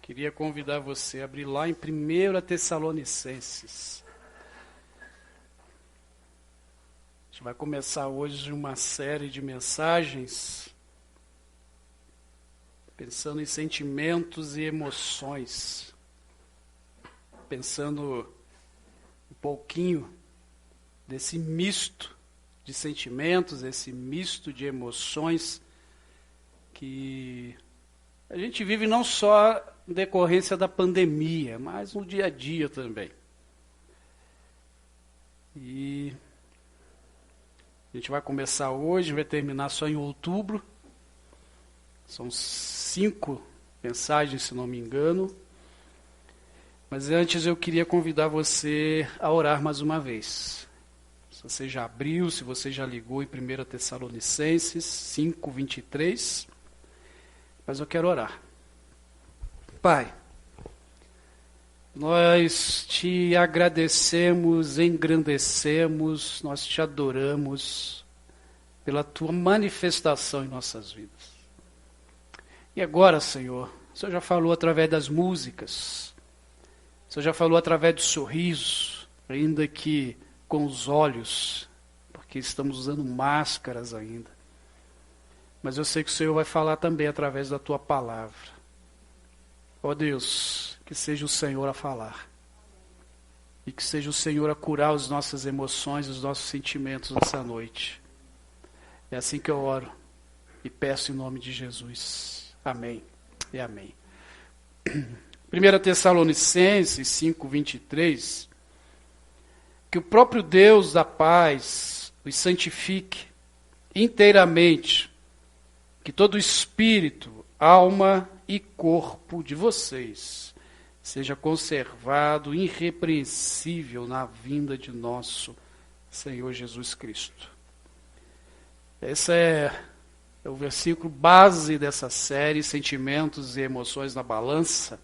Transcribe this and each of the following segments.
Queria convidar você a abrir lá em 1 Tessalonicenses. A gente vai começar hoje uma série de mensagens pensando em sentimentos e emoções. Pensando um pouquinho desse misto de sentimentos, esse misto de emoções que a gente vive não só em decorrência da pandemia, mas no dia a dia também. E a gente vai começar hoje, vai terminar só em outubro. São 5 mensagens, se não me engano. Mas antes eu queria convidar você a orar mais uma vez. Se você já abriu, se você já ligou em 1 Tessalonicenses 5, 23. Mas eu quero orar. Pai, nós te agradecemos, engrandecemos, nós te adoramos pela tua manifestação em nossas vidas. E agora, Senhor, o Senhor já falou através das músicas, o Senhor já falou através do sorriso, ainda que com os olhos, porque estamos usando máscaras ainda. Mas eu sei que o Senhor vai falar também através da tua palavra. Ó Deus, que seja o Senhor a falar. E que seja o Senhor a curar as nossas emoções, os nossos sentimentos nessa noite. É assim que eu oro e peço em nome de Jesus. Amém e amém. 1 Tessalonicenses 5, 23. Que o próprio Deus da paz os santifique inteiramente, que todo o espírito, alma e corpo de vocês seja conservado irrepreensível na vinda de nosso Senhor Jesus Cristo. Esse é o versículo base dessa série, Sentimentos e Emoções na Balança.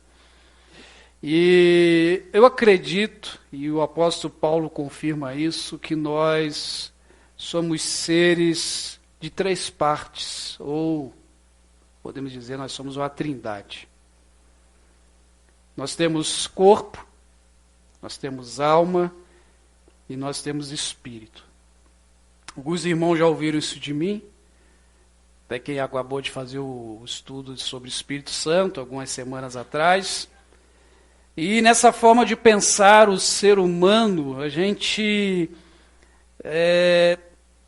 E eu acredito, e o apóstolo Paulo confirma isso, que nós somos seres de 3 partes, ou podemos dizer, nós somos uma trindade. Nós temos corpo, nós temos alma e nós temos espírito. Alguns irmãos já ouviram isso de mim, até quem acabou de fazer o estudo sobre o Espírito Santo, algumas semanas atrás. E nessa forma de pensar o ser humano, a gente,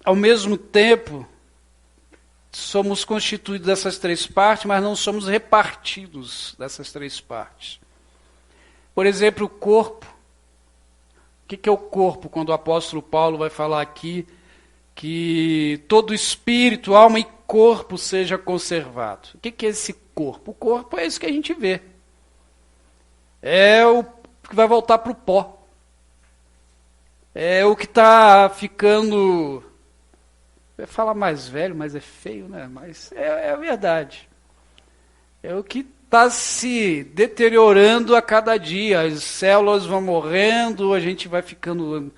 ao mesmo tempo, somos constituídos dessas 3 partes, mas não somos repartidos dessas 3 partes. Por exemplo, o corpo. O que é o corpo? Quando o apóstolo Paulo vai falar aqui que todo espírito, alma e corpo seja conservado. O que é esse corpo? O corpo é isso que a gente vê. É o que vai voltar para o pó. É o que está ficando... Eu ia falar mais velho, mas é feio, né? Mas é a verdade. É o que está se deteriorando a cada dia. As células vão morrendo, a gente vai ficando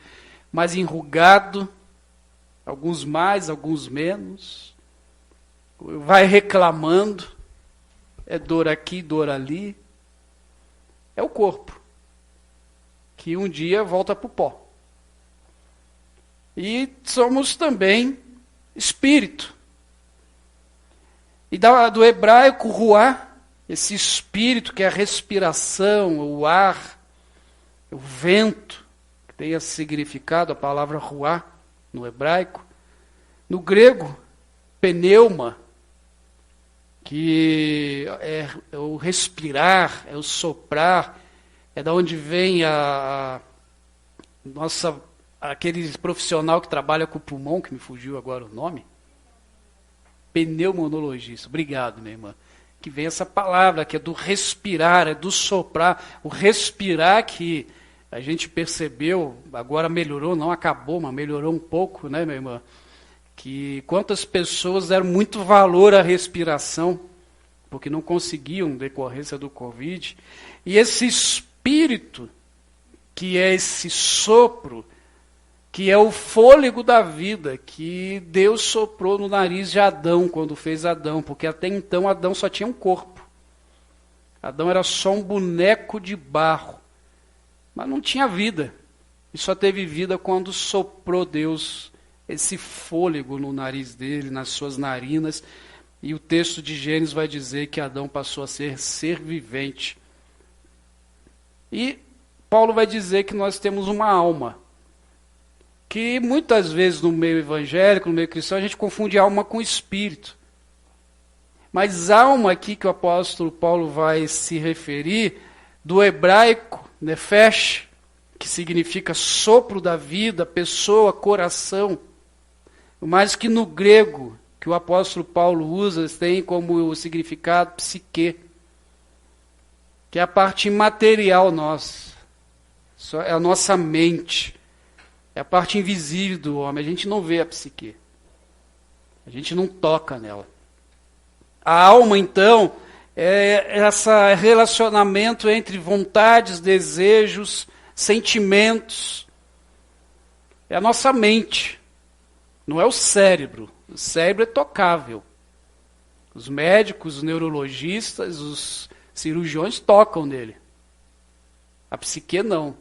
mais enrugado. Alguns mais, alguns menos. Vai reclamando. É dor aqui, dor ali. É o corpo. Que um dia volta para o pó. E somos também espírito. E do hebraico, ruá, esse espírito que é a respiração, o ar, o vento, que tem esse significado, a palavra ruá, no hebraico. No grego, pneuma, que é o respirar, é o soprar, é da onde vem aquele profissional que trabalha com o pulmão, que me fugiu agora o nome, pneumonologista. Obrigado, minha irmã. Que vem essa palavra, que é do respirar, é do soprar. O respirar que a gente percebeu, agora melhorou, não acabou, mas melhorou um pouco, né, minha irmã? Que quantas pessoas deram muito valor à respiração, porque não conseguiam, em decorrência do Covid. E esse espírito, que é esse sopro, que é o fôlego da vida, que Deus soprou no nariz de Adão, quando fez Adão, porque até então Adão só tinha um corpo. Adão era só um boneco de barro, mas não tinha vida. E só teve vida quando soprou Deus esse fôlego no nariz dele, nas suas narinas. E o texto de Gênesis vai dizer que Adão passou a ser vivente. E Paulo vai dizer que nós temos uma alma. Que muitas vezes no meio evangélico, no meio cristão, a gente confunde alma com espírito. Mas alma aqui que o apóstolo Paulo vai se referir, do hebraico, nefesh, que significa sopro da vida, pessoa, coração. Mais que no grego, que o apóstolo Paulo usa, tem como o significado psique, que é a parte imaterial nossa, é a nossa mente, é a parte invisível do homem. A gente não vê a psique, a gente não toca nela. A alma, então, é esse relacionamento entre vontades, desejos, sentimentos. É a nossa mente, não é o cérebro. O cérebro é tocável. Os médicos, os neurologistas, os cirurgiões tocam nele. A psique não.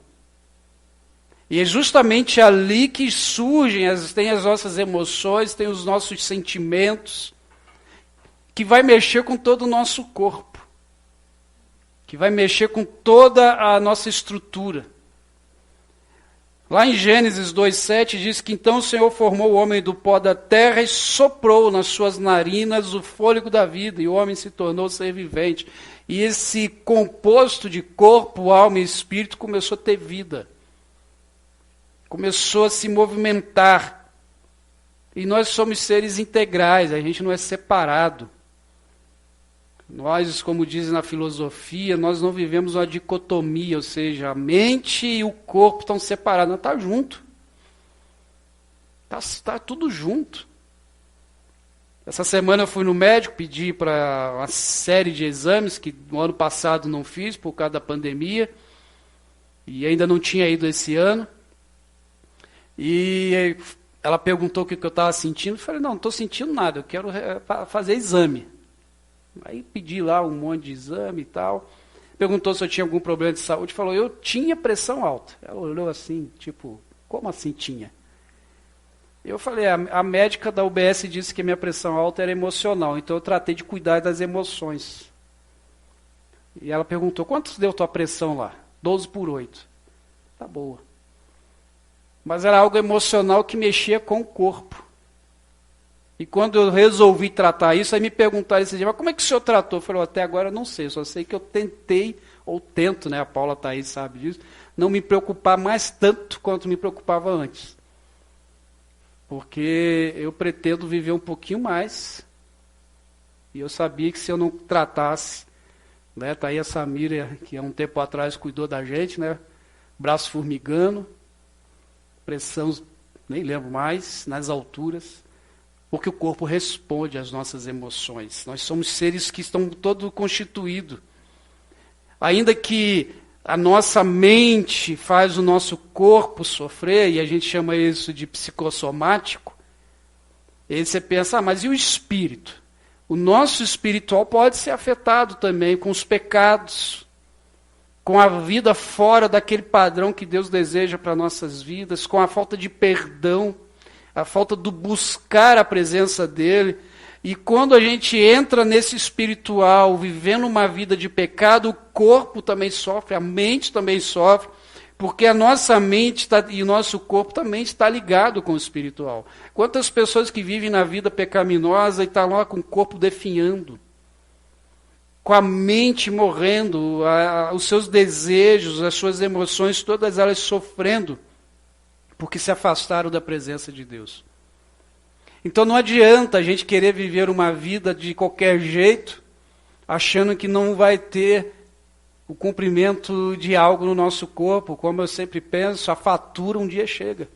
E é justamente ali que surgem, tem as nossas emoções, tem os nossos sentimentos, que vai mexer com todo o nosso corpo, que vai mexer com toda a nossa estrutura. Lá em Gênesis 2,7 diz que então o Senhor formou o homem do pó da terra e soprou nas suas narinas o fôlego da vida, e o homem se tornou ser vivente. E esse composto de corpo, alma e espírito começou a ter vida. Começou a se movimentar. E nós somos seres integrais, a gente não é separado. Nós, como dizem na filosofia, nós não vivemos uma dicotomia, ou seja, a mente e o corpo estão separados. Não, está junto. Está tudo junto. Essa semana eu fui no médico, pedi para uma série de exames que no ano passado não fiz por causa da pandemia. E ainda não tinha ido esse ano. E ela perguntou o que eu estava sentindo. Eu falei, não estou sentindo nada, eu quero fazer exame. Aí pedi lá um monte de exame e tal. Perguntou se eu tinha algum problema de saúde. Falou, eu tinha pressão alta. Ela olhou assim, tipo, como assim tinha? Eu falei, a médica da UBS disse que minha pressão alta era emocional. Então eu tratei de cuidar das emoções. E ela perguntou, quanto deu tua pressão lá? 12/8. Tá boa. Mas era algo emocional que mexia com o corpo. E quando eu resolvi tratar isso, aí me perguntaram esse dia, mas como é que o senhor tratou? Eu falei, até agora eu não sei, só sei que eu tentei, ou tento, né, a Paula tá aí, sabe disso, não me preocupar mais tanto quanto me preocupava antes. Porque eu pretendo viver um pouquinho mais, e eu sabia que se eu não tratasse, né, tá aí a Samira, que há um tempo atrás cuidou da gente, né, braço formigando, pressão, nem lembro mais, nas alturas, porque o corpo responde às nossas emoções. Nós somos seres que estão todo constituídos. Ainda que a nossa mente faz o nosso corpo sofrer, e a gente chama isso de psicossomático, aí você pensa, mas e o espírito? O nosso espiritual pode ser afetado também com os pecados, com a vida fora daquele padrão que Deus deseja para nossas vidas, com a falta de perdão, a falta do buscar a presença dele. E quando a gente entra nesse espiritual, vivendo uma vida de pecado, o corpo também sofre, a mente também sofre, porque a nossa mente e o nosso corpo também está ligado com o espiritual. Quantas pessoas que vivem na vida pecaminosa e estão lá com o corpo definhando, com a mente morrendo, os seus desejos, as suas emoções, todas elas sofrendo, porque se afastaram da presença de Deus. Então não adianta a gente querer viver uma vida de qualquer jeito, achando que não vai ter o cumprimento de algo no nosso corpo. Como eu sempre penso, a fatura um dia chega.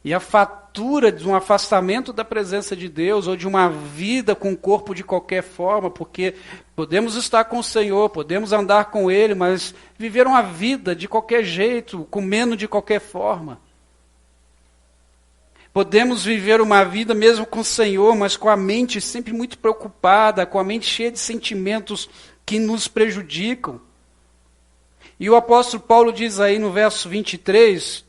E a fatura de um afastamento da presença de Deus, ou de uma vida com o corpo de qualquer forma, porque podemos estar com o Senhor, podemos andar com Ele, mas viver uma vida de qualquer jeito, comendo de qualquer forma. Podemos viver uma vida mesmo com o Senhor, mas com a mente sempre muito preocupada, com a mente cheia de sentimentos que nos prejudicam. E o apóstolo Paulo diz aí no verso 23,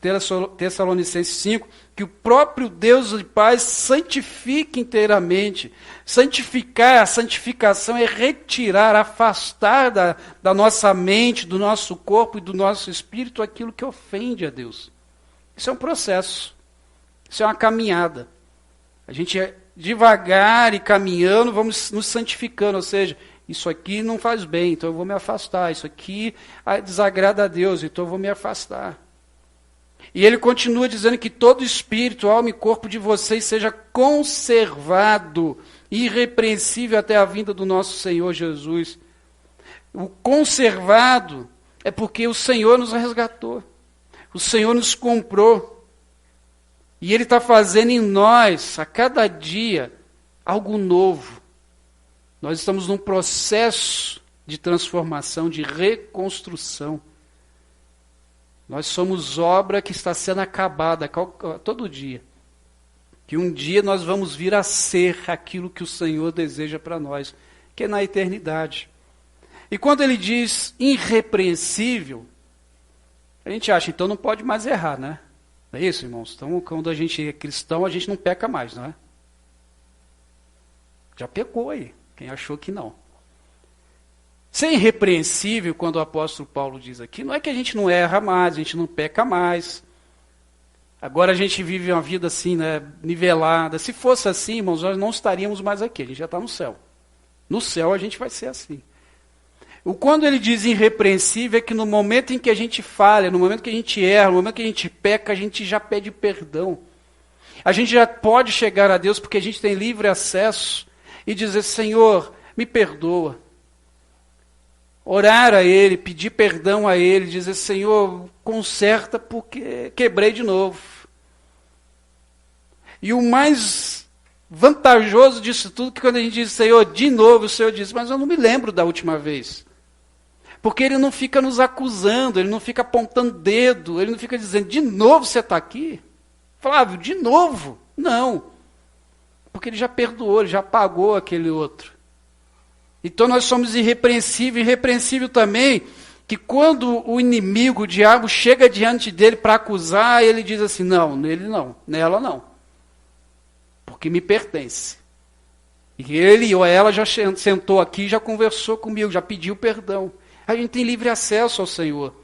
Tessalonicenses 5, que o próprio Deus e Pai santifique inteiramente. Santificar, a santificação é retirar, afastar da nossa mente, do nosso corpo e do nosso espírito aquilo que ofende a Deus. Isso é um processo, isso é uma caminhada. A gente devagar e caminhando, vamos nos santificando, ou seja, isso aqui não faz bem, então eu vou me afastar. Isso aqui desagrada a Deus, então eu vou me afastar. E ele continua dizendo que todo espírito, alma e corpo de vocês seja conservado, irrepreensível até a vinda do nosso Senhor Jesus. O conservado é porque o Senhor nos resgatou. O Senhor nos comprou. E Ele está fazendo em nós, a cada dia, algo novo. Nós estamos num processo de transformação, de reconstrução. Nós somos obra que está sendo acabada todo dia. Que um dia nós vamos vir a ser aquilo que o Senhor deseja para nós, que é na eternidade. E quando Ele diz irrepreensível, a gente acha, então não pode mais errar, né? Não é isso, irmãos? Então, quando a gente é cristão, a gente não peca mais, não é? Já pecou aí. Quem achou que não. Ser irrepreensível, quando o apóstolo Paulo diz aqui, não é que a gente não erra mais, a gente não peca mais. Agora a gente vive uma vida assim, né, nivelada. Se fosse assim, irmãos, nós não estaríamos mais aqui, a gente já está no céu. No céu a gente vai ser assim. Quando ele diz irrepreensível, é que no momento em que a gente falha, no momento que a gente erra, no momento que a gente peca, a gente já pede perdão. A gente já pode chegar a Deus porque a gente tem livre acesso e dizer, Senhor, me perdoa. Orar a Ele, pedir perdão a Ele, dizer, Senhor, conserta porque quebrei de novo. E o mais vantajoso disso tudo, que quando a gente diz, Senhor, de novo, o Senhor diz, mas eu não me lembro da última vez. Porque Ele não fica nos acusando, Ele não fica apontando dedo, Ele não fica dizendo, de novo você está aqui? Flávio, de novo? Não. Porque Ele já perdoou, Ele já pagou aquele outro. Então nós somos irrepreensíveis. Irrepreensível também, que quando o inimigo, o diabo, chega diante dele para acusar, ele diz assim, não, nele não, nela não. Porque me pertence. E ele ou ela já sentou aqui, já conversou comigo, já pediu perdão. A gente tem livre acesso ao Senhor.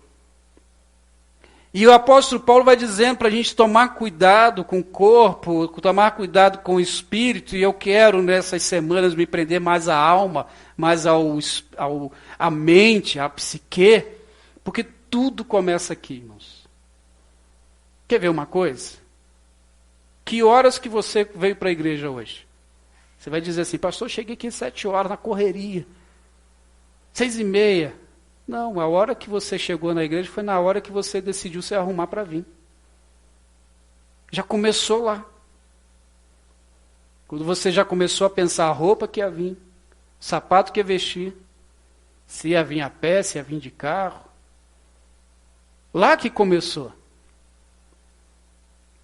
E o apóstolo Paulo vai dizendo para a gente tomar cuidado com o corpo, tomar cuidado com o espírito, e eu quero nessas semanas me prender mais à alma, mais à mente, à psique, porque tudo começa aqui, irmãos. Quer ver uma coisa? Que horas que você veio para a igreja hoje? Você vai dizer assim, pastor, cheguei aqui às 7 horas na correria, 6:30. Não, a hora que você chegou na igreja foi na hora que você decidiu se arrumar para vir. Já começou lá. Quando você já começou a pensar a roupa que ia vir, o sapato que ia vestir, se ia vir a pé, se ia vir de carro. Lá que começou.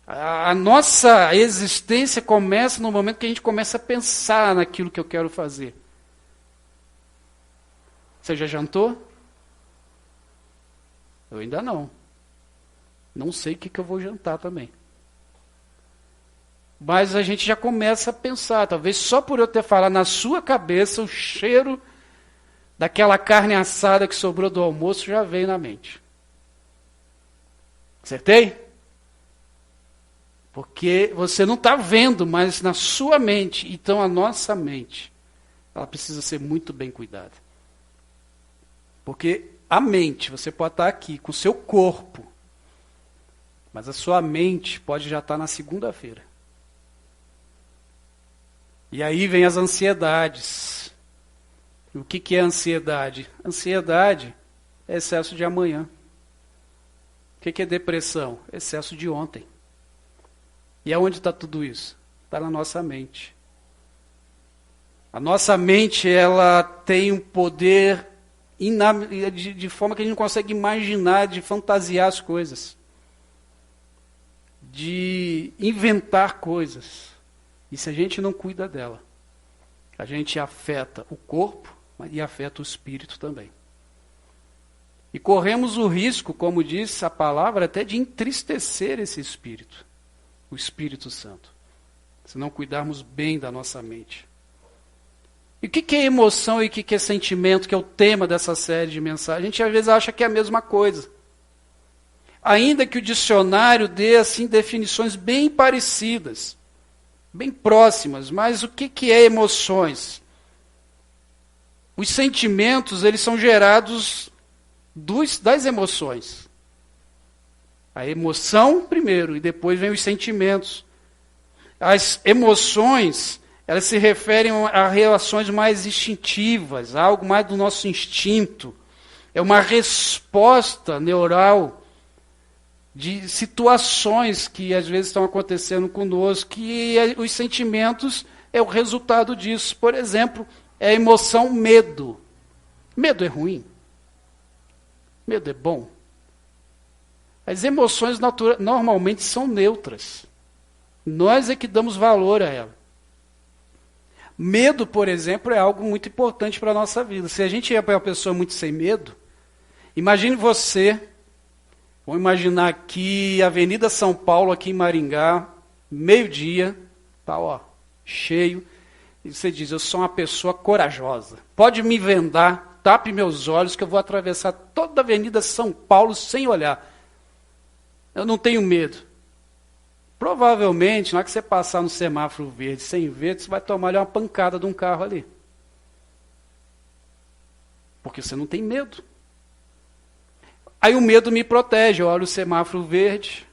A nossa existência começa no momento que a gente começa a pensar naquilo que eu quero fazer. Você já jantou? Eu ainda não. Não sei o que eu vou jantar também. Mas a gente já começa a pensar, talvez só por eu ter falado na sua cabeça, o cheiro daquela carne assada que sobrou do almoço já veio na mente. Acertei? Porque você não está vendo, mas na sua mente, então a nossa mente, ela precisa ser muito bem cuidada. Porque a mente, você pode estar aqui com o seu corpo, mas a sua mente pode já estar na segunda-feira. E aí vem as ansiedades. O que é ansiedade? Ansiedade é excesso de amanhã. O que é depressão? Excesso de ontem. E aonde está tudo isso? Está na nossa mente. A nossa mente, ela tem um poder de forma que a gente não consegue imaginar, de fantasiar as coisas, de inventar coisas. E se a gente não cuida dela, a gente afeta o corpo, e afeta o espírito também. E corremos o risco, como diz a palavra, até de entristecer esse espírito, o Espírito Santo, se não cuidarmos bem da nossa mente. E o que é emoção e o que é sentimento, que é o tema dessa série de mensagens? A gente às vezes acha que é a mesma coisa. Ainda que o dicionário dê assim definições bem parecidas, bem próximas, mas o que é emoções? Os sentimentos, eles são gerados das emoções. A emoção primeiro, e depois vem os sentimentos. As emoções, elas se referem a relações mais instintivas, a algo mais do nosso instinto. É uma resposta neural de situações que às vezes estão acontecendo conosco, que os sentimentos é o resultado disso. Por exemplo, é a emoção medo. Medo é ruim? Medo é bom? As emoções normalmente são neutras. Nós é que damos valor a ela. Medo, por exemplo, é algo muito importante para a nossa vida. Se a gente é uma pessoa muito sem medo, imagine você, vamos imaginar aqui, Avenida São Paulo, aqui em Maringá, meio-dia, tá, ó, cheio, e você diz, eu sou uma pessoa corajosa, pode me vendar, tape meus olhos que eu vou atravessar toda a Avenida São Paulo sem olhar. Eu não tenho medo. Provavelmente, na hora que você passar no semáforo verde sem ver, você vai tomar ali uma pancada de um carro ali. Porque você não tem medo. Aí o medo me protege, eu olho o semáforo verde,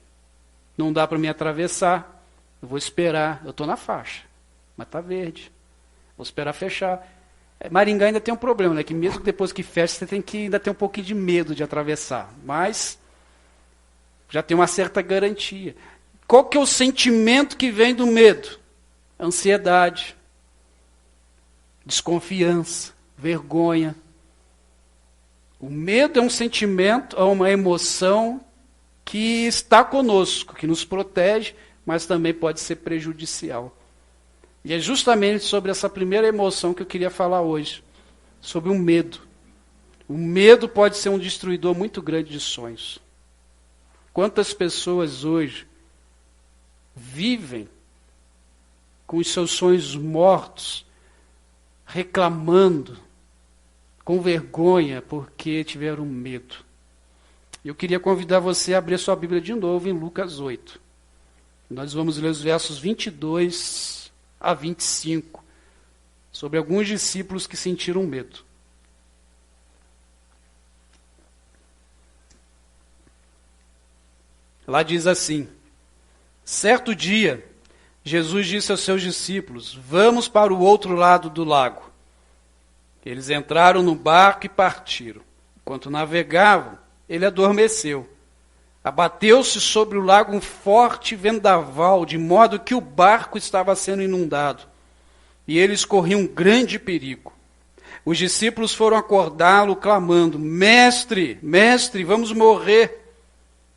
não dá para me atravessar, eu vou esperar, eu estou na faixa, mas está verde, vou esperar fechar. Maringá ainda tem um problema, né? Que mesmo depois que fecha, você tem que ainda ter um pouquinho de medo de atravessar, mas já tem uma certa garantia. Qual que é o sentimento que vem do medo? Ansiedade, desconfiança, vergonha. O medo é um sentimento, é uma emoção que está conosco, que nos protege, mas também pode ser prejudicial. E é justamente sobre essa primeira emoção que eu queria falar hoje, sobre o medo. O medo pode ser um destruidor muito grande de sonhos. Quantas pessoas hoje vivem com os seus sonhos mortos, reclamando, com vergonha, porque tiveram medo. Eu queria convidar você a abrir sua Bíblia de novo em Lucas 8. Nós vamos ler os versos 22 a 25, sobre alguns discípulos que sentiram medo. Lá diz assim: certo dia, Jesus disse aos seus discípulos, vamos para o outro lado do lago. Eles entraram no barco e partiram. Enquanto navegavam, ele adormeceu. Abateu-se sobre o lago um forte vendaval, de modo que o barco estava sendo inundado. E eles corriam um grande perigo. Os discípulos foram acordá-lo, clamando, Mestre, mestre, vamos morrer.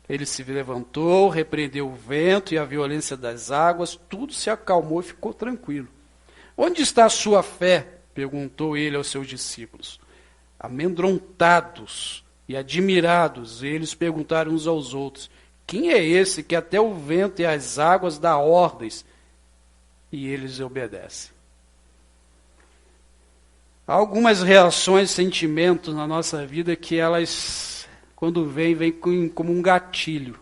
Ele se levantou, repreendeu o vento e a violência das águas, tudo se acalmou e ficou tranquilo. Onde está a sua fé? Perguntou ele aos seus discípulos. Amedrontados e admirados, eles perguntaram uns aos outros, quem é esse que até o vento e as águas dá ordens? E eles obedecem. Há algumas reações, sentimentos na nossa vida que elas, quando vem como um gatilho.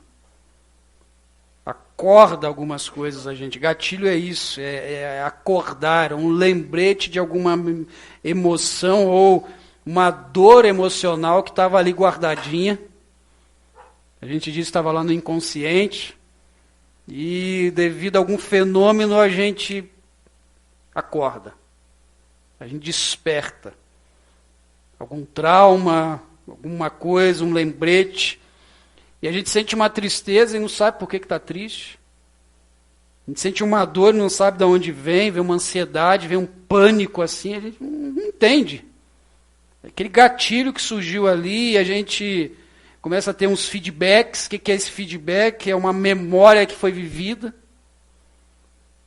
Acorda algumas coisas a gente. Gatilho é isso, é acordar, é um lembrete de alguma emoção ou uma dor emocional que estava ali guardadinha. A gente disse que estava lá no inconsciente. E devido a algum fenômeno a gente acorda. A gente desperta. Algum trauma, alguma coisa, um lembrete. E a gente sente uma tristeza e não sabe por que está triste. A gente sente uma dor e não sabe de onde vem uma ansiedade, vem um pânico assim, a gente não entende. Aquele gatilho que surgiu ali, a gente começa a ter uns feedbacks. O que é esse feedback? É uma memória que foi vivida.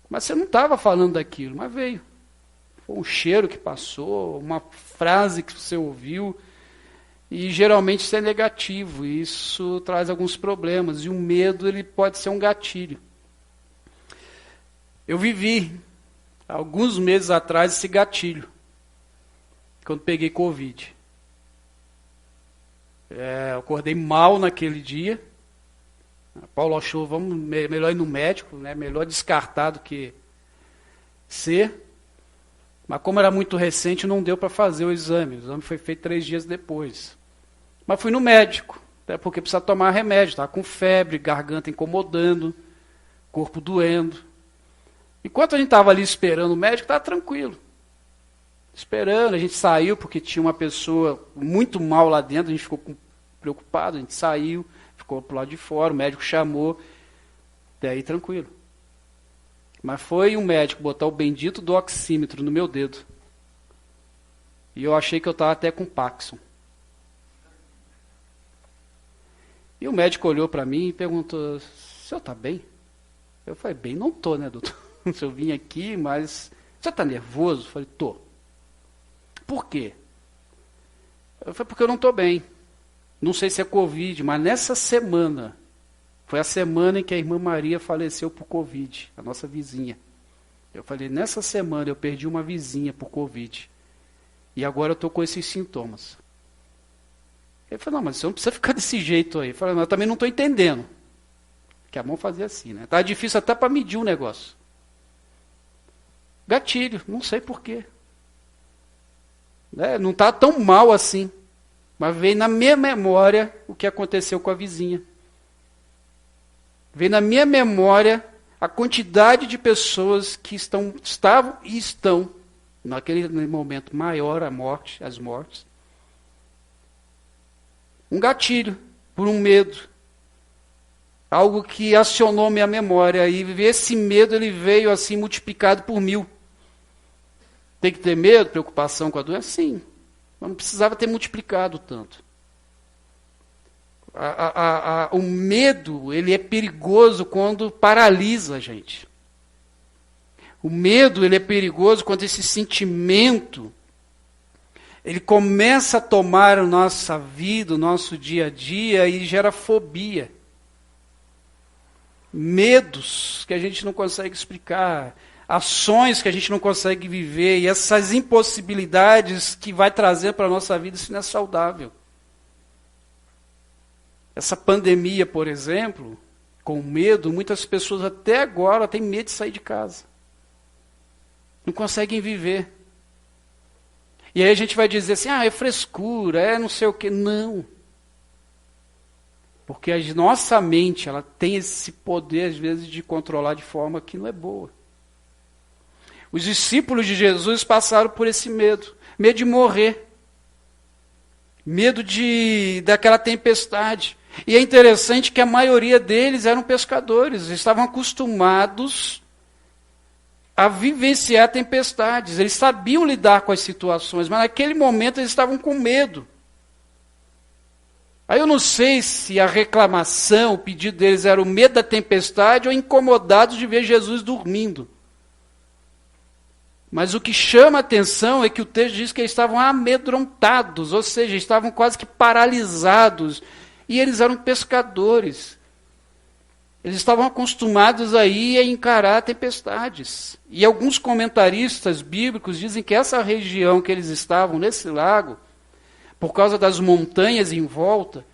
Mas você não estava falando daquilo, mas veio. Foi um cheiro que passou, uma frase que você ouviu, e geralmente isso é negativo, e isso traz alguns problemas, e o medo ele pode ser um gatilho. Eu vivi, alguns meses atrás, esse gatilho, quando peguei Covid. Eu acordei mal naquele dia. Paulo achou, melhor ir no médico, né? Melhor descartar do que ser. Mas como era muito recente, não deu para fazer o exame. O exame foi feito 3 dias depois. Mas fui no médico, até porque precisa tomar remédio. Estava com febre, garganta incomodando, corpo doendo. Enquanto a gente estava ali esperando o médico, estava tranquilo. Esperando, a gente saiu porque tinha uma pessoa muito mal lá dentro, a gente ficou preocupado, a gente saiu, ficou pro lado de fora, o médico chamou, daí tranquilo. Mas foi um médico botar o bendito do oxímetro no meu dedo. E eu achei que eu estava até com Parkinson. E o médico olhou para mim e perguntou, o senhor está bem? Eu falei, bem, não estou, né, doutor? Eu vim aqui, mas você está nervoso? Eu falei, tô. Por quê? Eu falei, porque eu não estou bem. Não sei se é Covid, mas nessa semana, foi a semana em que a irmã Maria faleceu por Covid, a nossa vizinha. Eu falei, nessa semana eu perdi uma vizinha por Covid. E agora eu estou com esses sintomas. Ele falou, não, mas você não precisa ficar desse jeito aí. Eu falei, mas eu também não estou entendendo. Que a mão fazia assim, né? Estava difícil até para medir o negócio. Gatilho, não sei porquê. Não está tão mal assim. Mas veio na minha memória o que aconteceu com a vizinha. Veio na minha memória a quantidade de pessoas que estavam e estão, naquele momento maior, as mortes. Um gatilho, por um medo. Algo que acionou minha memória. E esse medo ele veio assim multiplicado por 1000. Tem que ter medo, preocupação com a doença? Sim. Mas não precisava ter multiplicado tanto. O medo, ele é perigoso quando paralisa a gente. O medo, ele é perigoso quando esse sentimento, ele começa a tomar a nossa vida, o nosso dia a dia e gera fobia. Medos que a gente não consegue explicar, ações que a gente não consegue viver, e essas impossibilidades que vai trazer para a nossa vida, isso não é saudável. Essa pandemia, por exemplo, com medo, muitas pessoas até agora têm medo de sair de casa. Não conseguem viver. E aí a gente vai dizer assim, é frescura, é não sei o quê. Não. Porque a nossa mente, ela tem esse poder, às vezes, de controlar de forma que não é boa. Os discípulos de Jesus passaram por esse medo. Medo de morrer. Medo daquela tempestade. E é interessante que a maioria deles eram pescadores. Estavam acostumados a vivenciar tempestades. Eles sabiam lidar com as situações, mas naquele momento eles estavam com medo. Aí eu não sei se a reclamação, o pedido deles era o medo da tempestade ou incomodados de ver Jesus dormindo. Mas o que chama a atenção é que o texto diz que eles estavam amedrontados, ou seja, estavam quase que paralisados. E eles eram pescadores. Eles estavam acostumados a ir a encarar tempestades. E alguns comentaristas bíblicos dizem que essa região que eles estavam, nesse lago, por causa das montanhas em volta,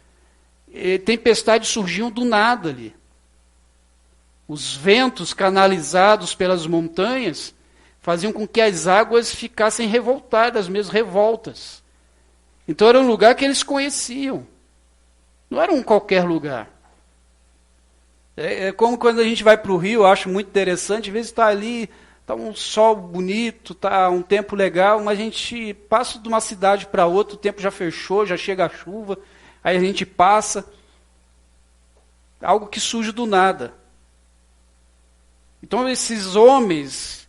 tempestades surgiam do nada ali. Os ventos canalizados pelas montanhas faziam com que as águas ficassem revoltadas, mesmo revoltas. Então era um lugar que eles conheciam. Não era um qualquer lugar. É como quando a gente vai para o Rio, eu acho muito interessante, às vezes está ali, está um sol bonito, está um tempo legal, mas a gente passa de uma cidade para outra, o tempo já fechou, já chega a chuva, aí a gente passa, algo que surge do nada. Então esses homens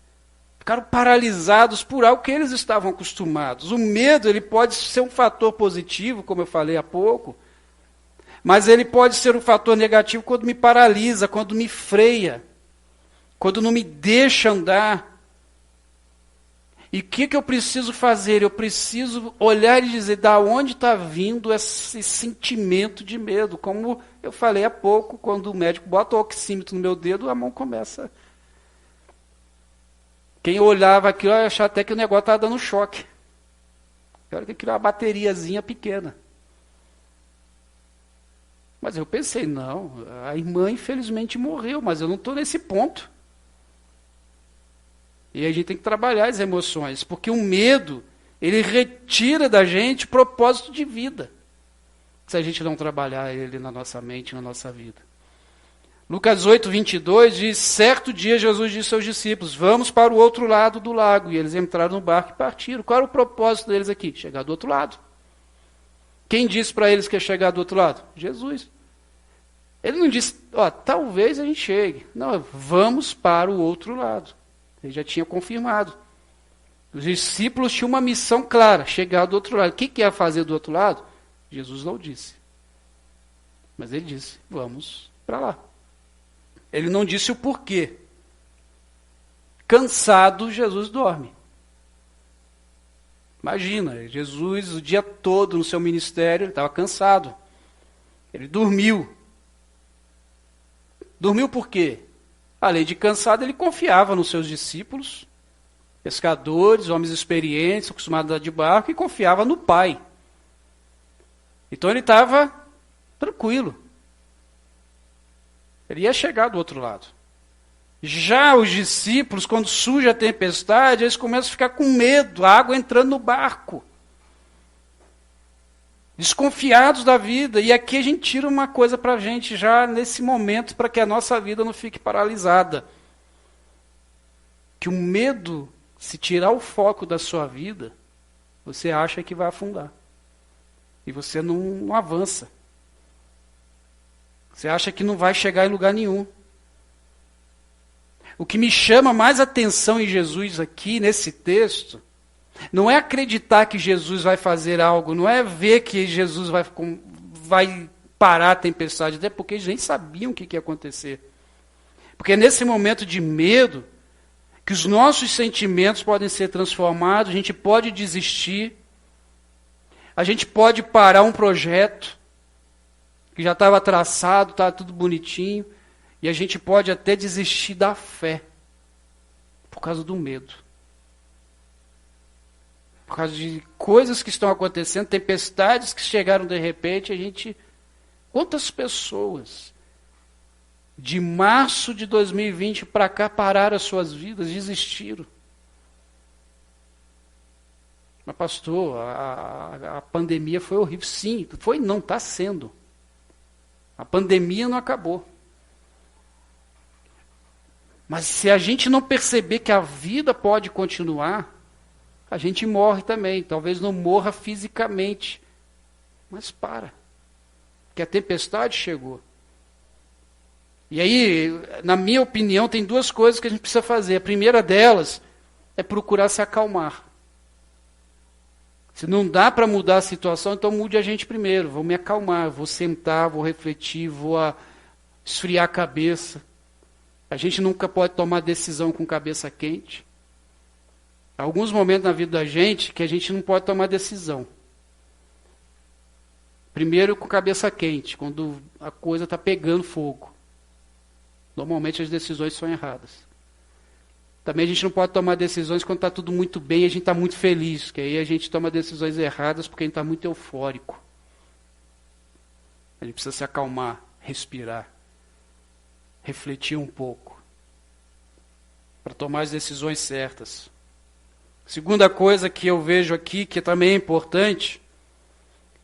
ficaram paralisados por algo que eles estavam acostumados. O medo, ele pode ser um fator positivo, como eu falei há pouco, mas ele pode ser um fator negativo quando me paralisa, quando me freia, quando não me deixa andar. E o que eu preciso fazer? Eu preciso olhar e dizer, da onde está vindo esse sentimento de medo? Como eu falei há pouco, quando o médico bota o oxímetro no meu dedo, a mão começa. Quem olhava aquilo, achava até que o negócio estava dando choque. Olha que aquilo é uma bateriazinha pequena. Mas eu pensei, não, a irmã infelizmente morreu, mas eu não estou nesse ponto. E a gente tem que trabalhar as emoções, porque o medo, ele retira da gente o propósito de vida, se a gente não trabalhar ele na nossa mente, na nossa vida. Lucas 8, 22 diz, certo dia Jesus disse aos discípulos, vamos para o outro lado do lago. E eles entraram no barco e partiram. Qual era o propósito deles aqui? Chegar do outro lado. Quem disse para eles que ia chegar do outro lado? Jesus. Ele não disse, talvez a gente chegue. Não, vamos para o outro lado. Ele já tinha confirmado. Os discípulos tinham uma missão clara, chegar do outro lado. O que ia fazer do outro lado? Jesus não disse. Mas ele disse, vamos para lá. Ele não disse o porquê. Cansado, Jesus dorme. Imagina, Jesus o dia todo no seu ministério, estava cansado. Ele dormiu. Dormiu por quê? Além de cansado, ele confiava nos seus discípulos, pescadores, homens experientes, acostumados a andar de barco, e confiava no Pai. Então ele estava tranquilo. Ele ia chegar do outro lado. Já os discípulos, quando surge a tempestade, eles começam a ficar com medo, a água entrando no barco. Desconfiados da vida. E aqui a gente tira uma coisa para a gente já nesse momento, para que a nossa vida não fique paralisada. Que o medo, se tirar o foco da sua vida, você acha que vai afundar. E você não avança. Você acha que não vai chegar em lugar nenhum. O que me chama mais atenção em Jesus aqui, nesse texto, não é acreditar que Jesus vai fazer algo, não é ver que Jesus vai parar a tempestade, até porque eles nem sabiam o que ia acontecer. Porque é nesse momento de medo que os nossos sentimentos podem ser transformados, a gente pode desistir, a gente pode parar um projeto que já estava traçado, estava tudo bonitinho, e a gente pode até desistir da fé, por causa do medo. Por causa de coisas que estão acontecendo, tempestades que chegaram de repente, quantas pessoas de março de 2020 para cá pararam as suas vidas, desistiram. Mas pastor, a pandemia foi horrível. Sim, foi, não, está sendo. A pandemia não acabou. Mas se a gente não perceber que a vida pode continuar, a gente morre também. Talvez não morra fisicamente, mas para. Porque a tempestade chegou. E aí, na minha opinião, tem duas coisas que a gente precisa fazer. A primeira delas é procurar se acalmar. Se não dá para mudar a situação, então mude a gente primeiro. Vou me acalmar, vou sentar, vou refletir, vou esfriar a cabeça. A gente nunca pode tomar decisão com cabeça quente. Há alguns momentos na vida da gente que a gente não pode tomar decisão. Primeiro com cabeça quente, quando a coisa está pegando fogo. Normalmente as decisões são erradas. Também a gente não pode tomar decisões quando está tudo muito bem e a gente está muito feliz, que aí a gente toma decisões erradas porque a gente está muito eufórico. A gente precisa se acalmar, respirar, refletir um pouco, para tomar as decisões certas. Segunda coisa que eu vejo aqui, que também é importante,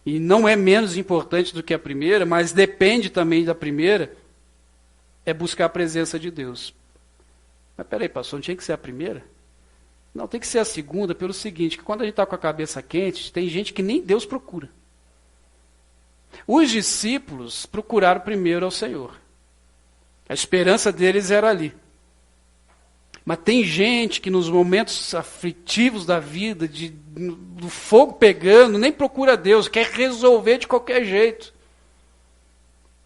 e não é menos importante do que a primeira, mas depende também da primeira, é buscar a presença de Deus. Mas peraí, pastor, não tinha que ser a primeira? Não, tem que ser a segunda, pelo seguinte, que quando a gente está com a cabeça quente, tem gente que nem Deus procura. Os discípulos procuraram primeiro ao Senhor. A esperança deles era ali. Mas tem gente que nos momentos aflitivos da vida, do fogo pegando, nem procura Deus, quer resolver de qualquer jeito.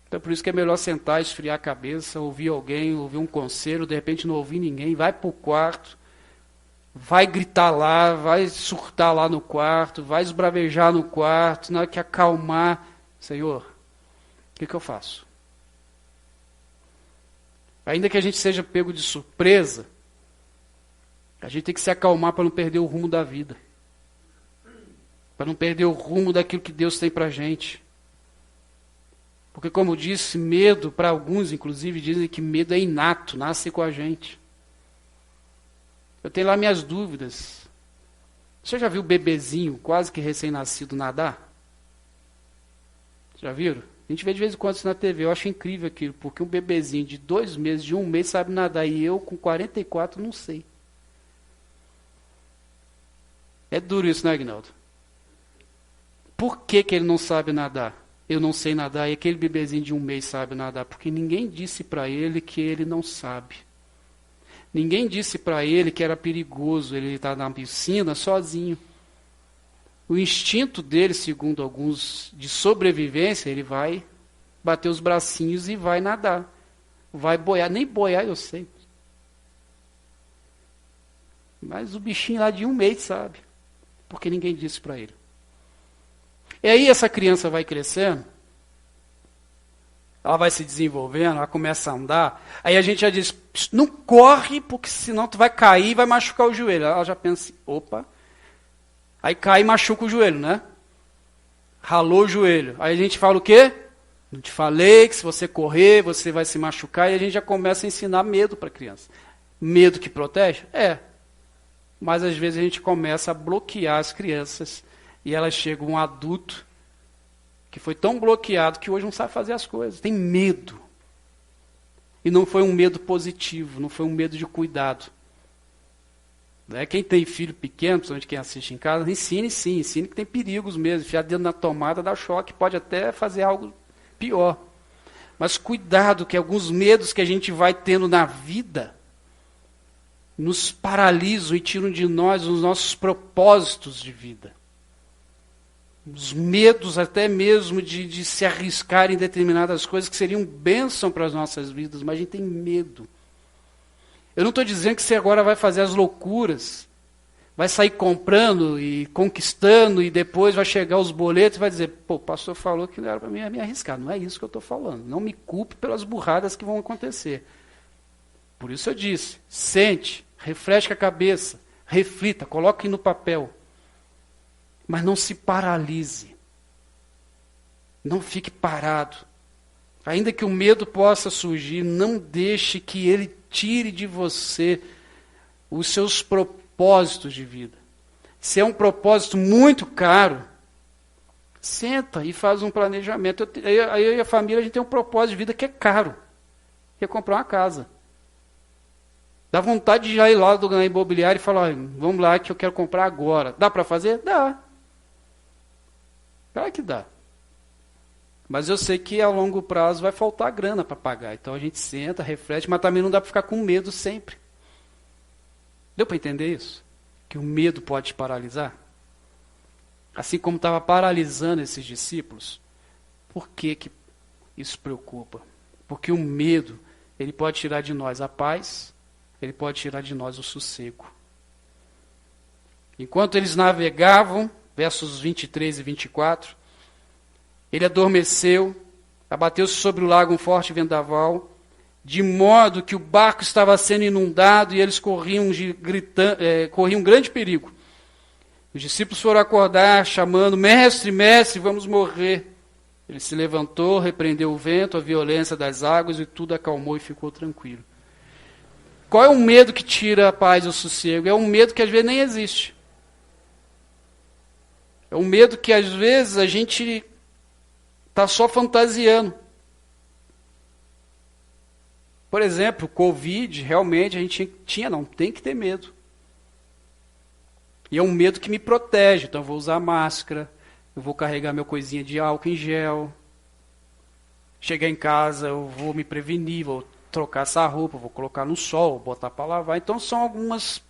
Então por isso que é melhor sentar, esfriar a cabeça, ouvir alguém, ouvir um conselho, de repente não ouvir ninguém, vai para o quarto, vai gritar lá, vai surtar lá no quarto, vai esbravejar no quarto, na hora que acalmar, Senhor, o que eu faço? Ainda que a gente seja pego de surpresa, a gente tem que se acalmar para não perder o rumo da vida. Para não perder o rumo daquilo que Deus tem para a gente. Porque, como eu disse, medo, para alguns, inclusive, dizem que medo é inato, nasce com a gente. Eu tenho lá minhas dúvidas. Você já viu o bebezinho, quase que recém-nascido, nadar? Já viram? A gente vê de vez em quando isso na TV, eu acho incrível aquilo, porque um bebezinho de 2 meses, de 1 mês, sabe nadar, e eu, com 44, não sei. É duro isso, né, Aguinaldo? Por que ele não sabe nadar? Eu não sei nadar, e aquele bebezinho de 1 mês sabe nadar? Porque ninguém disse para ele que ele não sabe. Ninguém disse para ele que era perigoso ele estar na piscina sozinho. O instinto dele, segundo alguns, de sobrevivência, ele vai bater os bracinhos e vai nadar. Vai boiar, nem boiar eu sei. Mas o bichinho lá de 1 mês sabe, porque ninguém disse para ele. E aí essa criança vai crescendo, ela vai se desenvolvendo, ela começa a andar, aí a gente já diz, não corre, porque senão tu vai cair e vai machucar o joelho. Ela já pensa assim, opa, aí cai e machuca o joelho, né? Ralou o joelho. Aí a gente fala o quê? Não te falei que se você correr, você vai se machucar, e a gente já começa a ensinar medo para a criança. Medo que protege? É. Mas às vezes a gente começa a bloquear as crianças, e elas chegam a um adulto que foi tão bloqueado que hoje não sabe fazer as coisas. Tem medo. E não foi um medo positivo, não foi um medo de cuidado. Quem tem filho pequeno, principalmente quem assiste em casa, ensine sim, ensine que tem perigos mesmo. Enfiar dentro na tomada dá choque, pode até fazer algo pior. Mas cuidado, que alguns medos que a gente vai tendo na vida nos paralisam e tiram de nós os nossos propósitos de vida. Os medos até mesmo de se arriscar em determinadas coisas que seriam bênção para as nossas vidas, mas a gente tem medo. Eu não estou dizendo que você agora vai fazer as loucuras, vai sair comprando e conquistando e depois vai chegar os boletos e vai dizer, pô, o pastor falou que não era para mim me arriscar. Não é isso que eu estou falando. Não me culpe pelas burradas que vão acontecer. Por isso eu disse, sente, refresque a cabeça, reflita, coloque no papel. Mas não se paralise. Não fique parado. Ainda que o medo possa surgir, não deixe que ele tire de você os seus propósitos de vida. Se é um propósito muito caro, senta e faz um planejamento. Eu e a família, a gente tem um propósito de vida que é caro, que é comprar uma casa. Dá vontade de já ir lá na imobiliária e falar, vamos lá que eu quero comprar agora. Dá para fazer? Dá. Claro que dá. Mas eu sei que a longo prazo vai faltar grana para pagar. Então a gente senta, reflete, mas também não dá para ficar com medo sempre. Deu para entender isso? Que o medo pode te paralisar? Assim como estava paralisando esses discípulos. Por que isso preocupa? Porque o medo, ele pode tirar de nós a paz, ele pode tirar de nós o sossego. Enquanto eles navegavam, versos 23 e 24, ele adormeceu, abateu-se sobre o lago um forte vendaval, de modo que o barco estava sendo inundado e eles corriam um grande perigo. Os discípulos foram acordar, chamando, mestre, mestre, vamos morrer. Ele se levantou, repreendeu o vento, a violência das águas, e tudo acalmou e ficou tranquilo. Qual é o medo que tira a paz e o sossego? É um medo que às vezes nem existe. É um medo que às vezes a gente está só fantasiando. Por exemplo, Covid, realmente a gente tem que ter medo. E é um medo que me protege, então eu vou usar máscara, eu vou carregar meu coisinha de álcool em gel. Chegar em casa, eu vou me prevenir, vou trocar essa roupa, vou colocar no sol, botar para lavar. Então são algumas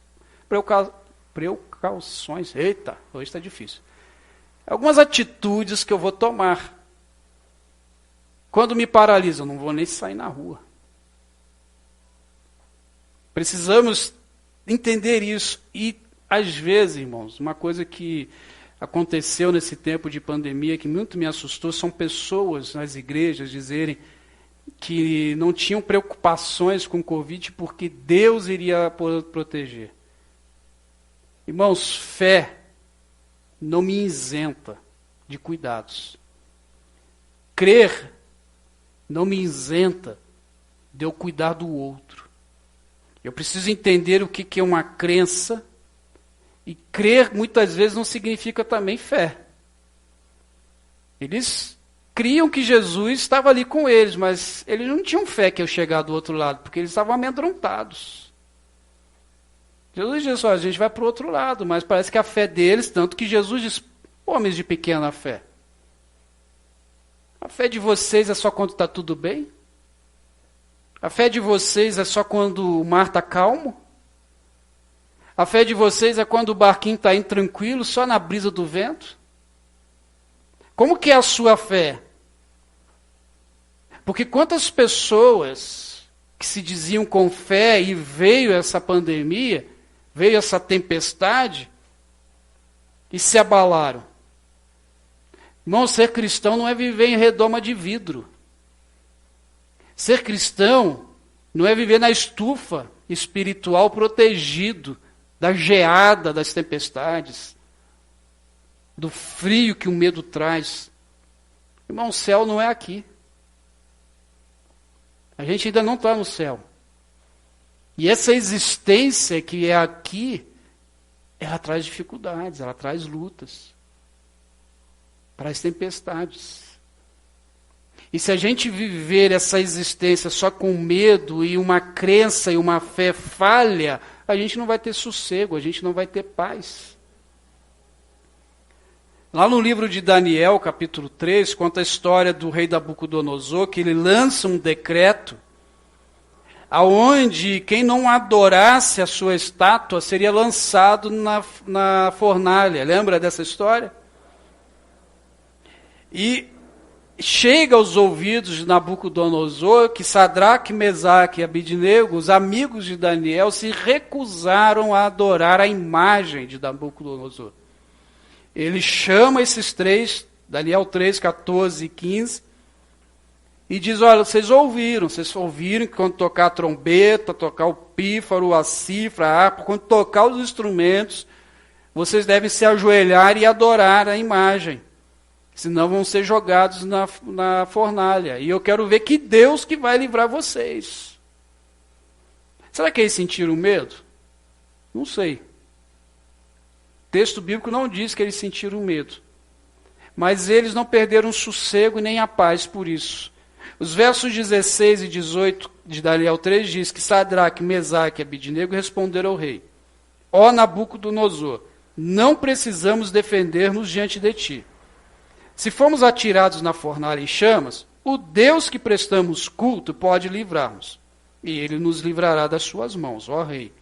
precauções. Eita, hoje está difícil. Algumas atitudes que eu vou tomar. Quando me paralisa, eu não vou nem sair na rua. Precisamos entender isso e às vezes, irmãos, uma coisa que aconteceu nesse tempo de pandemia que muito me assustou, são pessoas nas igrejas dizerem que não tinham preocupações com o Covid porque Deus iria proteger. Irmãos, fé não me isenta de cuidados. Crer não me isenta de eu cuidar do outro. Eu preciso entender o que é uma crença, e crer muitas vezes não significa também fé. Eles criam que Jesus estava ali com eles, mas eles não tinham fé que eu chegar do outro lado, porque eles estavam amedrontados. Jesus disse, a gente vai para o outro lado, mas parece que a fé deles, tanto que Jesus diz, homens de pequena fé. A fé de vocês é só quando está tudo bem? A fé de vocês é só quando o mar está calmo? A fé de vocês é quando o barquinho está indo tranquilo, só na brisa do vento? Como que é a sua fé? Porque quantas pessoas que se diziam com fé e veio essa pandemia, veio essa tempestade e se abalaram? Irmão, ser cristão não é viver em redoma de vidro. Ser cristão não é viver na estufa espiritual protegido da geada das tempestades, do frio que o medo traz. Irmão, o céu não é aqui. A gente ainda não está no céu. E essa existência que é aqui, ela traz dificuldades, ela traz lutas, traz tempestades. E se a gente viver essa existência só com medo e uma crença e uma fé falha, a gente não vai ter sossego, a gente não vai ter paz. Lá no livro de Daniel, capítulo 3, conta a história do rei Nabucodonosor, que ele lança um decreto aonde quem não adorasse a sua estátua seria lançado na fornalha. Lembra dessa história? E chega aos ouvidos de Nabucodonosor que Sadraque, Mesaque e Abidnego, os amigos de Daniel, se recusaram a adorar a imagem de Nabucodonosor. Ele chama esses três, Daniel 3, 14 e 15, e diz, olha, vocês ouviram que quando tocar a trombeta, tocar o pífaro, a cifra, a harpa, quando tocar os instrumentos, vocês devem se ajoelhar e adorar a imagem. Senão vão ser jogados na fornalha. E eu quero ver que Deus que vai livrar vocês. Será que eles sentiram medo? Não sei. O texto bíblico não diz que eles sentiram medo. Mas eles não perderam o sossego nem a paz por isso. Os versos 16 e 18 de Daniel 3 diz que Sadraque, Mesaque e Abidnego responderam ao rei. Ó Nabucodonosor, não precisamos defender-nos diante de ti. Se formos atirados na fornalha em chamas, o Deus que prestamos culto pode livrar-nos. E ele nos livrará das suas mãos, ó rei.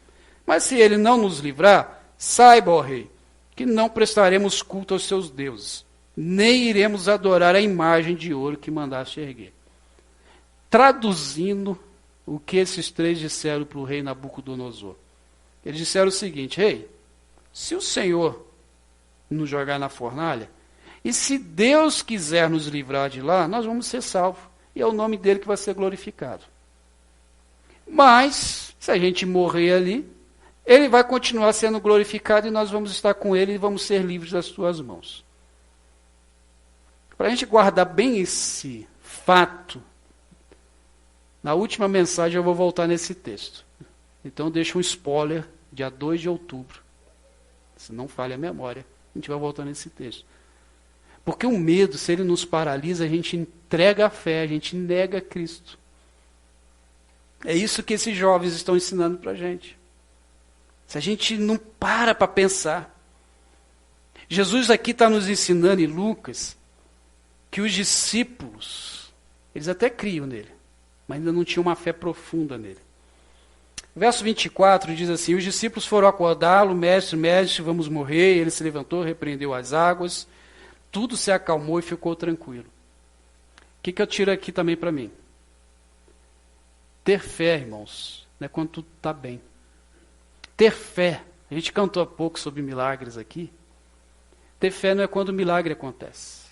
Mas se ele não nos livrar, saiba, ó rei, que não prestaremos culto aos seus deuses, nem iremos adorar a imagem de ouro que mandaste erguer. Traduzindo o que esses três disseram para o rei Nabucodonosor. Eles disseram o seguinte, rei, se o Senhor nos jogar na fornalha, e se Deus quiser nos livrar de lá, nós vamos ser salvos. E é o nome dele que vai ser glorificado. Mas, se a gente morrer ali, ele vai continuar sendo glorificado e nós vamos estar com ele e vamos ser livres das suas mãos. Para a gente guardar bem esse fato, na última mensagem eu vou voltar nesse texto. Então deixa um spoiler, dia 2 de outubro. Se não falha a memória, a gente vai voltar nesse texto. Porque o medo, se ele nos paralisa, a gente entrega a fé, a gente nega Cristo. É isso que esses jovens estão ensinando para a gente. Se a gente não para pensar. Jesus aqui está nos ensinando em Lucas que os discípulos, eles até criam nele, mas ainda não tinham uma fé profunda nele. Verso 24 diz assim, os discípulos foram acordá-lo, mestre, mestre, vamos morrer. Ele se levantou, repreendeu as águas, tudo se acalmou e ficou tranquilo. O que eu tiro aqui também para mim? Ter fé, irmãos, não é quando tudo está bem. Ter fé A gente cantou há pouco sobre milagres aqui. Ter fé não é quando o milagre acontece.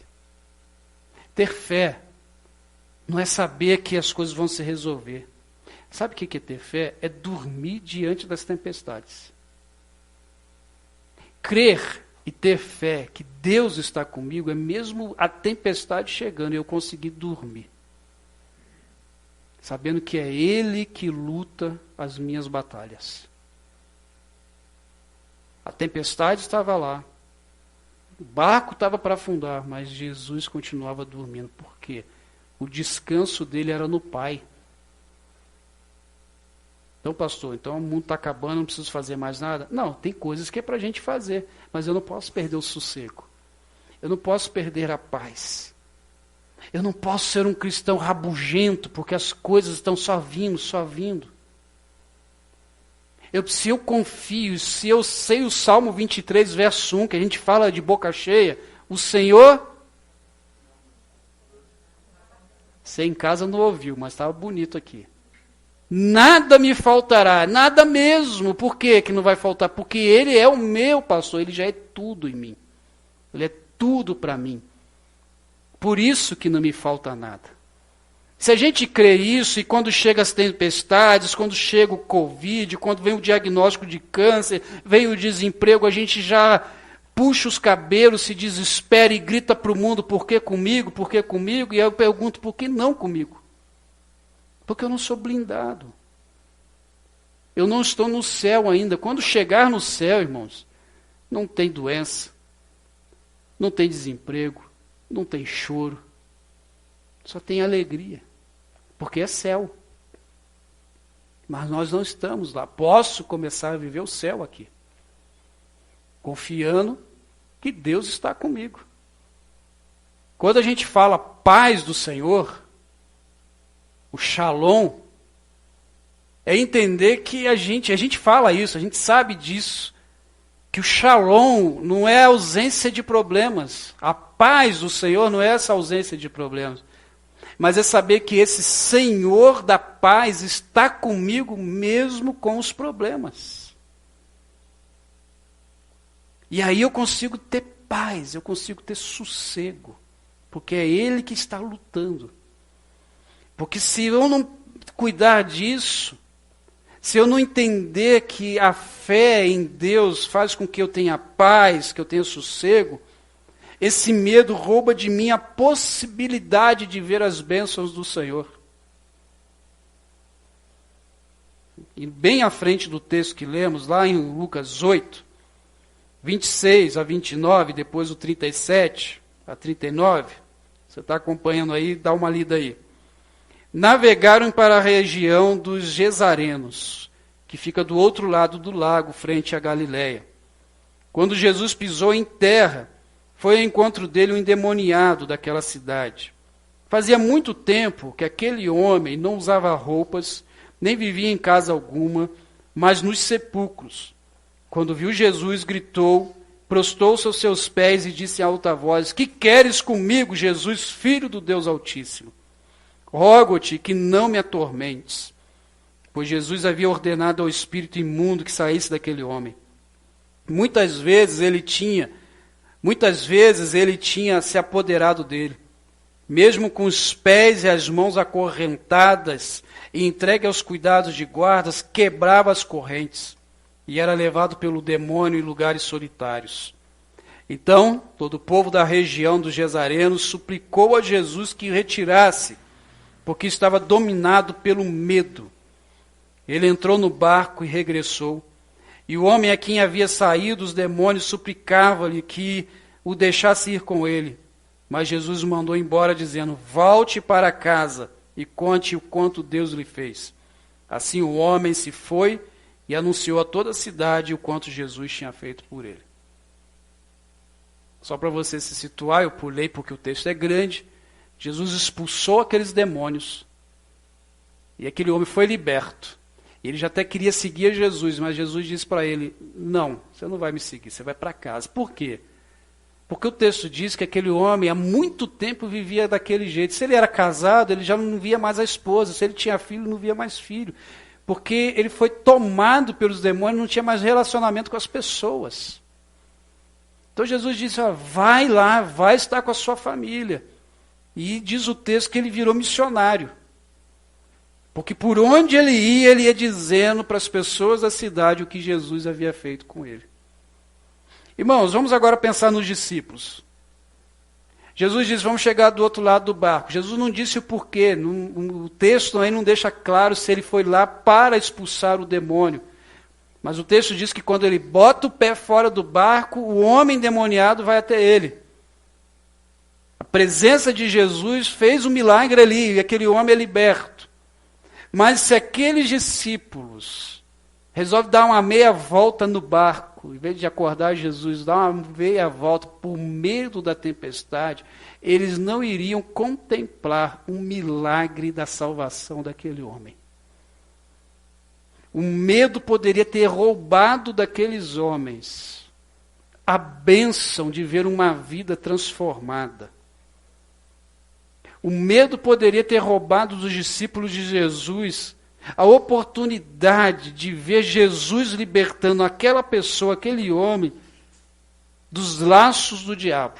Ter fé não é saber que as coisas vão se resolver. Sabe o que é ter fé? É dormir diante das tempestades. Crer e ter fé que Deus está comigo é mesmo a tempestade chegando e eu conseguir dormir. Sabendo que é Ele que luta as minhas batalhas. A tempestade estava lá. O barco estava para afundar, mas Jesus continuava dormindo. Por quê? O descanso dele era no Pai. Então, pastor, então o mundo está acabando, não preciso fazer mais nada? Não, tem coisas que é para a gente fazer, mas eu não posso perder o sossego. Eu não posso perder a paz. Eu não posso ser um cristão rabugento, porque as coisas estão só vindo, só vindo. Se eu confio, se eu sei o Salmo 23, verso 1, que a gente fala de boca cheia, o Senhor... Você em casa não ouviu, mas estava bonito aqui. Nada me faltará, nada mesmo. Por que que não vai faltar? Porque Ele é o meu pastor, Ele já é tudo em mim. Ele é tudo para mim. Por isso que não me falta nada. Se a gente crê isso, e quando chegam as tempestades, quando chega o Covid, quando vem o diagnóstico de câncer, vem o desemprego, a gente já puxa os cabelos, se desespera e grita para o mundo, por que comigo, por que comigo? E aí eu pergunto, por que não comigo? Porque eu não sou blindado. Eu não estou no céu ainda. Quando chegar no céu, irmãos, não tem doença, não tem desemprego, não tem choro, só tem alegria, porque é céu. Mas nós não estamos lá. Posso começar a viver o céu aqui, confiando que Deus está comigo. Quando a gente fala paz do Senhor, o shalom, é entender que a gente fala isso, a gente sabe disso, que o shalom não é a ausência de problemas. A paz do Senhor não é essa ausência de problemas. Mas é saber que esse Senhor da paz está comigo mesmo com os problemas. E aí eu consigo ter paz, eu consigo ter sossego, porque é Ele que está lutando. Porque se eu não cuidar disso, se eu não entender que a fé em Deus faz com que eu tenha paz, que eu tenha sossego, esse medo rouba de mim a possibilidade de ver as bênçãos do Senhor. E bem à frente do texto que lemos, lá em Lucas 8, 26 a 29, depois o 37 a 39, você está acompanhando aí, dá uma lida aí. Navegaram para a região dos Gesarenos, que fica do outro lado do lago, frente à Galiléia. Quando Jesus pisou em terra, foi ao encontro dele um endemoniado daquela cidade. Fazia muito tempo que aquele homem não usava roupas, nem vivia em casa alguma, mas nos sepulcros. Quando viu Jesus, gritou, prostou-se aos seus pés e disse em alta voz: Que queres comigo, Jesus, Filho do Deus Altíssimo? Rogo-te que não me atormentes. Pois Jesus havia ordenado ao espírito imundo que saísse daquele homem. Muitas vezes ele tinha se apoderado dele, mesmo com os pés e as mãos acorrentadas e entregue aos cuidados de guardas, quebrava as correntes e era levado pelo demônio em lugares solitários. Então, todo o povo da região dos Gesarenos suplicou a Jesus que o retirasse, porque estava dominado pelo medo. Ele entrou no barco e regressou. E o homem a quem havia saído os demônios suplicava-lhe que o deixasse ir com ele. Mas Jesus o mandou embora, dizendo: Volte para casa e conte o quanto Deus lhe fez. Assim o homem se foi e anunciou a toda a cidade o quanto Jesus tinha feito por ele. Só para você se situar, eu pulei porque o texto é grande. Jesus expulsou aqueles demônios e aquele homem foi liberto. Ele já até queria seguir Jesus, mas Jesus disse para ele: Não, você não vai me seguir, você vai para casa. Por quê? Porque o texto diz que aquele homem há muito tempo vivia daquele jeito. Se ele era casado, ele já não via mais a esposa. Se ele tinha filho, não via mais filho. Porque ele foi tomado pelos demônios, não tinha mais relacionamento com as pessoas. Então Jesus disse, vai lá, vai estar com a sua família. E diz o texto que ele virou missionário. Porque por onde ele ia dizendo para as pessoas da cidade o que Jesus havia feito com ele. Irmãos, vamos agora pensar nos discípulos. Jesus diz, vamos chegar do outro lado do barco. Jesus não disse o porquê. O texto aí não deixa claro se ele foi lá para expulsar o demônio. Mas o texto diz que quando ele bota o pé fora do barco, o homem endemoniado vai até ele. A presença de Jesus fez um milagre ali, e aquele homem é liberto. Mas se aqueles discípulos resolvem dar uma meia volta no barco, em vez de acordar Jesus, dar uma meia volta por medo da tempestade, eles não iriam contemplar um milagre da salvação daquele homem. O medo poderia ter roubado daqueles homens a bênção de ver uma vida transformada. O medo poderia ter roubado dos discípulos de Jesus a oportunidade de ver Jesus libertando aquela pessoa, aquele homem, dos laços do diabo.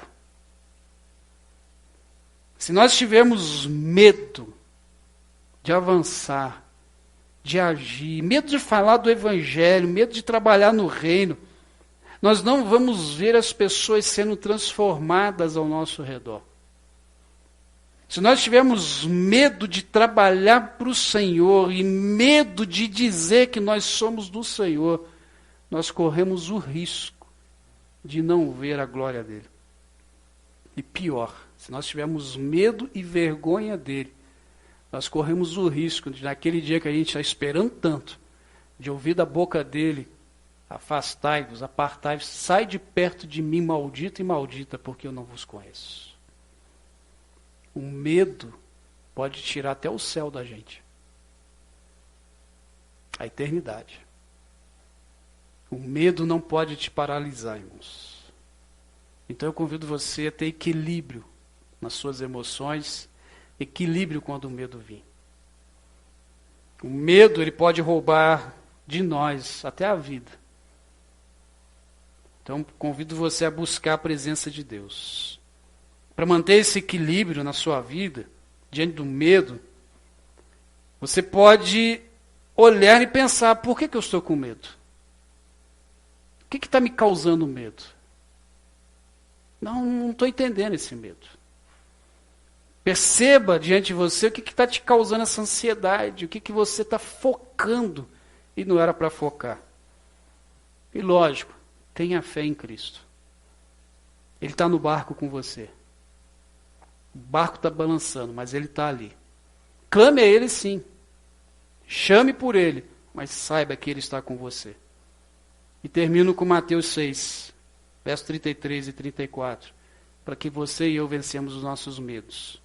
Se nós tivermos medo de avançar, de agir, medo de falar do evangelho, medo de trabalhar no reino, nós não vamos ver as pessoas sendo transformadas ao nosso redor. Se nós tivermos medo de trabalhar para o Senhor e medo de dizer que nós somos do Senhor, nós corremos o risco de não ver a glória dele. E pior, se nós tivermos medo e vergonha dele, nós corremos o risco de, naquele dia que a gente está esperando tanto, de ouvir da boca dele, afastai-vos, apartai-vos, sai de perto de mim, maldito e maldita, porque eu não vos conheço. O medo pode tirar até o céu da gente. A eternidade. O medo não pode te paralisar, irmãos. Então eu convido você a ter equilíbrio nas suas emoções, equilíbrio quando o medo vir. O medo, ele pode roubar de nós até a vida. Então convido você a buscar a presença de Deus. Para manter esse equilíbrio na sua vida, diante do medo, você pode olhar e pensar, por que eu estou com medo? O que está me causando medo? Não estou entendendo esse medo. Perceba diante de você o que está te causando essa ansiedade, o que você está focando e não era para focar. E lógico, tenha fé em Cristo. Ele está no barco com você. O barco está balançando, mas ele está ali. Clame a ele sim. Chame por ele, mas saiba que ele está com você. E termino com Mateus 6, versos 33 e 34, para que você e eu vencemos os nossos medos.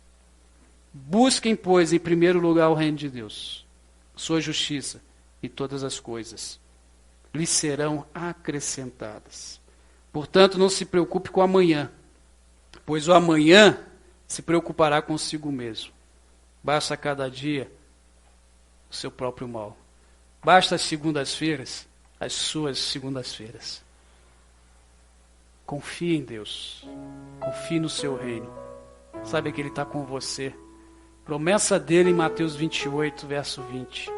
Busquem, pois, em primeiro lugar o reino de Deus, sua justiça, e todas as coisas lhes serão acrescentadas. Portanto, não se preocupe com o amanhã, pois o amanhã se preocupará consigo mesmo. Basta cada dia o seu próprio mal. Basta as segundas-feiras, as suas segundas-feiras. Confie em Deus. Confie no seu reino. Saiba que Ele está com você. Promessa dele em Mateus 28, verso 20.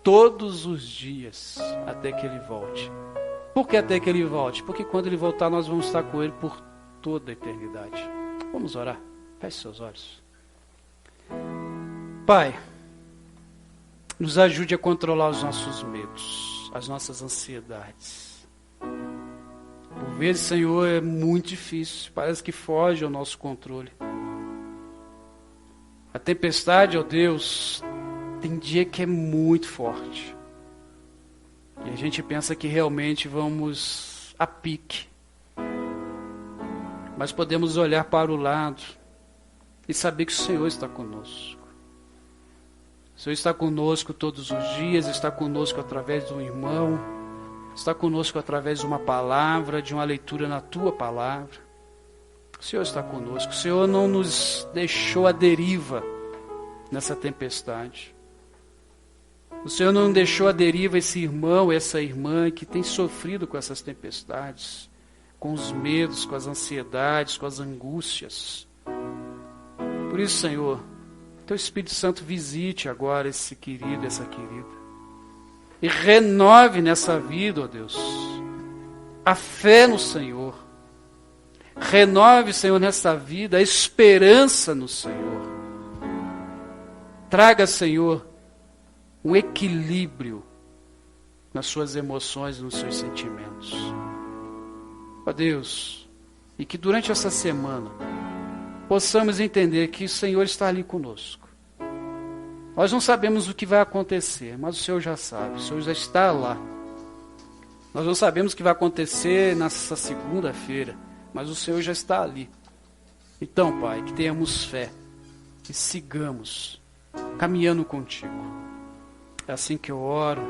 Todos os dias, até que Ele volte. Por que até que Ele volte? Porque quando Ele voltar, nós vamos estar com Ele por toda a eternidade. Vamos orar. Feche seus olhos. Pai, nos ajude a controlar os nossos medos, as nossas ansiedades. Por vezes, Senhor, é muito difícil, parece que foge ao nosso controle. A tempestade, ó Deus, tem dia que é muito forte. E a gente pensa que realmente vamos a pique. Mas podemos olhar para o lado e saber que o Senhor está conosco. O Senhor está conosco todos os dias, está conosco através de um irmão, está conosco através de uma palavra, de uma leitura na Tua palavra. O Senhor está conosco. O Senhor não nos deixou à deriva nessa tempestade. O Senhor não deixou à deriva esse irmão, essa irmã que tem sofrido com essas tempestades, com os medos, com as ansiedades, com as angústias. Por isso, Senhor, Teu Espírito Santo visite agora esse querido, essa querida. E renove nessa vida, ó Deus, a fé no Senhor. Renove, Senhor, nessa vida a esperança no Senhor. Traga, Senhor, um equilíbrio nas suas emoções e nos seus sentimentos. Ó Deus, e que durante essa semana possamos entender que o Senhor está ali conosco. Nós não sabemos o que vai acontecer, mas o Senhor já sabe, o Senhor já está lá. Nós não sabemos o que vai acontecer nessa segunda-feira, mas o Senhor já está ali. Então, Pai, que tenhamos fé e sigamos caminhando contigo. É assim que eu oro,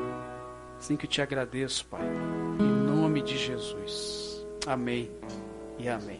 assim que eu te agradeço, Pai. Em nome de Jesus. Amém e amém.